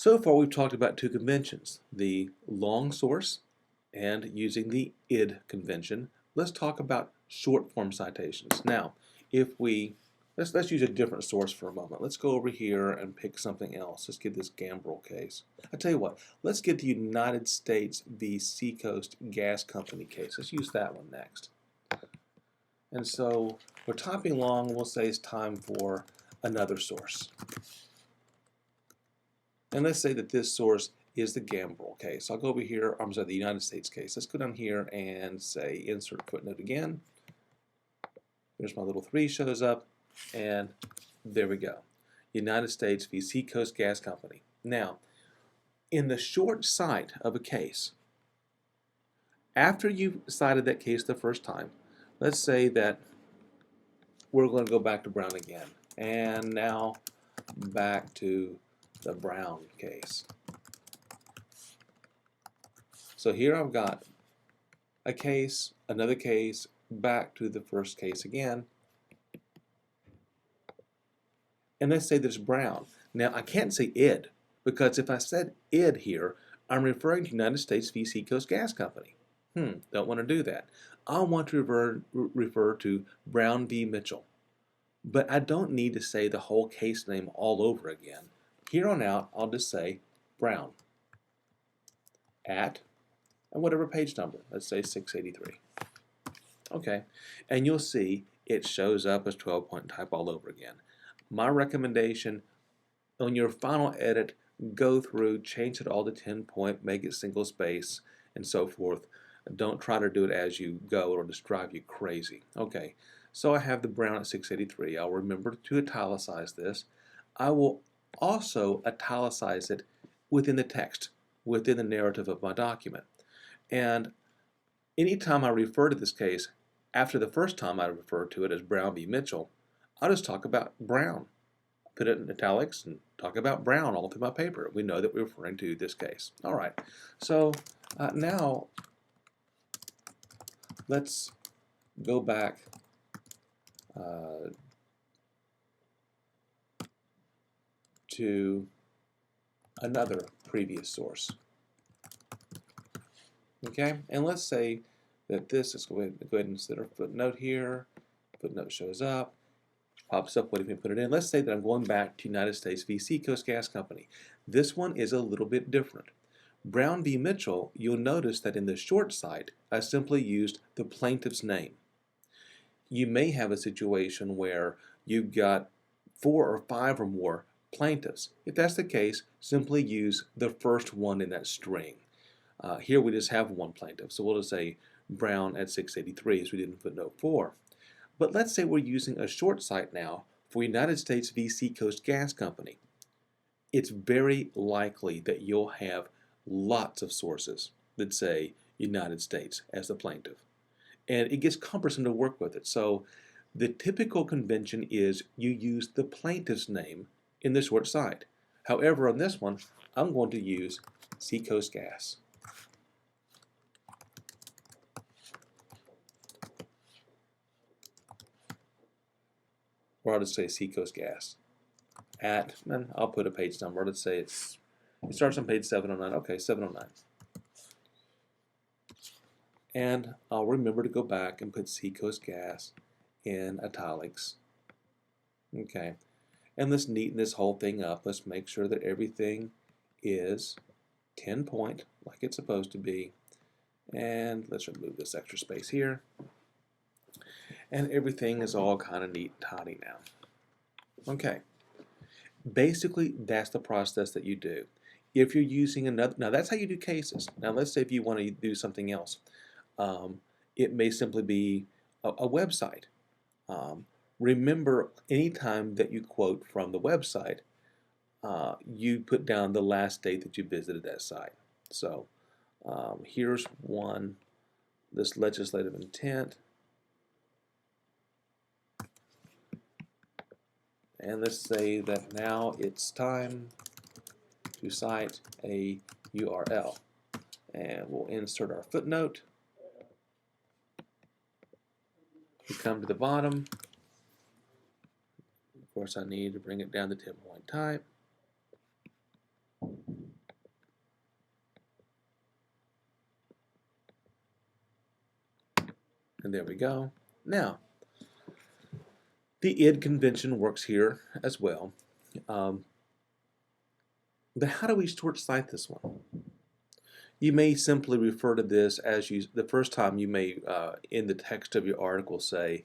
So far we've talked about two conventions, the long source and using the id convention. Let's talk about short form citations. Now, let's use a different source for a moment. Let's go over here and pick something else. Let's get this Gambrel case. I tell you what, let's get the United States v. Seacoast Gas Company case. Let's use that one next. And so we're typing long, we'll say it's time for another source. And let's say that this source is the Gambrel case. I'll go over here, I'm sorry, the United States case. Let's go down here and say insert footnote again. There's my little 3 shows up, and there we go. United States v. Seacoast Gas Company. Now, in the short cite of a case, after you've cited that case the first time, let's say that we're going to go back to Brown again. And now back to the Brown case. So here I've got a case, another case, back to the first case again. And let's say there's Brown. Now I can't say id, because if I said id here, I'm referring to United States v. Seacoast Gas Company. Don't want to do that. I want to refer to Brown v. Mitchell. But I don't need to say the whole case name all over again. Here on out, I'll just say Brown at, and whatever page number, let's say 683. Okay, and you'll see it shows up as 12-point type all over again. My recommendation, on your final edit, go through, change it all to 10-point, make it single space, and so forth. Don't try to do it as you go, or it'll just drive you crazy. Okay, so I have the Brown at 683. I'll remember to italicize this. I will also italicize it within the text, within the narrative of my document. And anytime I refer to this case, after the first time I refer to it as Brown v. Mitchell, I'll just talk about Brown. Put it in italics and talk about Brown all through my paper. We know that we're referring to this case. All right, so now let's go back to another previous source. Okay, and let's say that this is going to go ahead and insert a footnote here. Footnote shows up, pops up. What if we put it in? Let's say that I'm going back to United States v. Seacoast Gas Company. This one is a little bit different. Brown v. Mitchell, you'll notice that in the short cite, I simply used the plaintiff's name. You may have a situation where you've got 4 or 5 or more plaintiffs. If that's the case, simply use the first one in that string. Here we just have one plaintiff, so we'll just say Brown at 683 as we did in footnote 4. But let's say we're using a short cite now for United States v. Seacoast Gas Company. It's very likely that you'll have lots of sources that say United States as the plaintiff. And it gets cumbersome to work with it. So the typical convention is you use the plaintiff's name in the short cite. However, on this one, I'm going to use Seacoast Gas. Or I'll just say Seacoast Gas at, and I'll put a page number. Let's say it starts on page 709. Okay, 709. And I'll remember to go back and put Seacoast Gas in italics. Okay, and let's neaten this whole thing up. Let's make sure that everything is 10-point like it's supposed to be. And let's remove this extra space here. And everything is all kind of neat and tidy now. Okay, basically that's the process that you do. If you're using another, now that's how you do cases. Now let's say if you want to do something else. It may simply be a website. Remember, anytime that you quote from the website, you put down the last date that you visited that site. So here's one, this legislative intent. And let's say that now it's time to cite a URL. And we'll insert our footnote. We come to the bottom. Of course, I need to bring it down to 10-point type. And there we go. Now, the id convention works here as well. But how do we short cite this one? You may simply refer to this as the first time you may, in the text of your article, say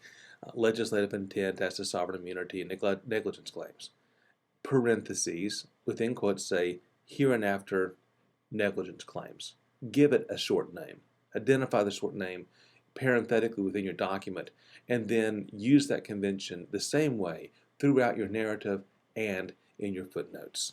legislative intent as to sovereign immunity and negligence claims. Parentheses, within quotes, say hereinafter negligence claims. Give it a short name. Identify the short name parenthetically within your document, and then use that convention the same way throughout your narrative and in your footnotes.